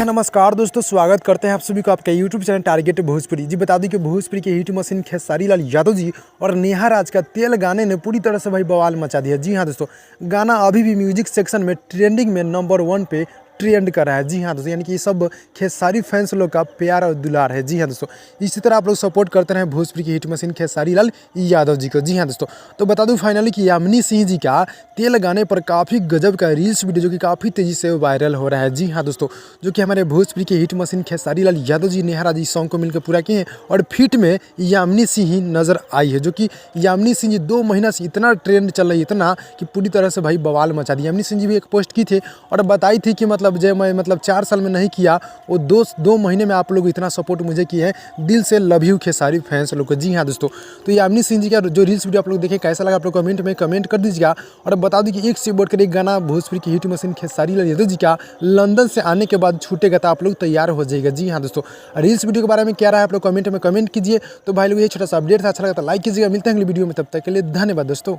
हाँ, नमस्कार दोस्तों, स्वागत करते हैं आप सभी को आपके यूट्यूब चैनल टारगेट भोजपुरी। जी बता दूं कि भोजपुरी के हिट मशीन खेसारी लाल यादव जी और नेहा राज का तेल गाने ने पूरी तरह से भाई बवाल मचा दिया। जी हाँ दोस्तों, गाना अभी भी म्यूजिक सेक्शन में ट्रेंडिंग में नंबर 1 पे ट्रेंड कर रहा है। जी हाँ दोस्तों, यानी कि ये सब खेसारी फैंस लोग का प्यार और दुलार है। जी हाँ दोस्तों, इसी तरह आप लोग सपोर्ट करते रहे भोजपुरी की हिट मशीन खेसारी लाल यादव जी को। जी हाँ दोस्तों, तो बता दूं फाइनली कि यामिनी सिंह जी का तेल गाने पर काफ़ी गजब का रील्स वीडियो जो कि काफ़ी तेज़ी से वायरल हो रहा है। जी हाँ दोस्तों, जो कि हमारे भोजपुरी के हिट मशीन खेसारी लाल यादव जी नेहा राज इस सॉन्ग को मिलकर पूरा किए हैं और फीट में यामिनी सिंह ही नज़र आई है। जो कि यामिनी सिंह जी 2 महीना से इतना ट्रेंड चल रही है, इतना कि पूरी तरह से भाई बवाल मचा दी। यामिनी सिंह जी भी एक पोस्ट की थे और बताई थी कि मतलब जो मैं 4 साल में नहीं किया, वो दो महीने में आप लोग इतना सपोर्ट मुझे किए हैं, दिल से लव यू खेसारी फैंस लोग को। जी हाँ दोस्तों, तो यामिनी सिंह जी का जो रील्स वीडियो आप लोग देखें कैसा लगा आप लोग कमेंट में कमेंट कर दीजिएगा। और बता दूं कि एक से बढ़कर एक गाना भोजपुरी की हिट मशीन खेसारी लाल यादव जी का लंदन से आने के बाद छूटेगा, तो आप लोग तैयार हो जाइएगा। जी हाँ दोस्तों, रील्स वीडियो के बारे में क्या रहा है आप लोग कमेंट में कमेंट कीजिए। तो भाई लोग ये छोटा सा अपडेट था, अच्छा लगा तो लाइक कीजिएगा। मिलते हैं अगली वीडियो में, तब तक के लिए धन्यवाद दोस्तों।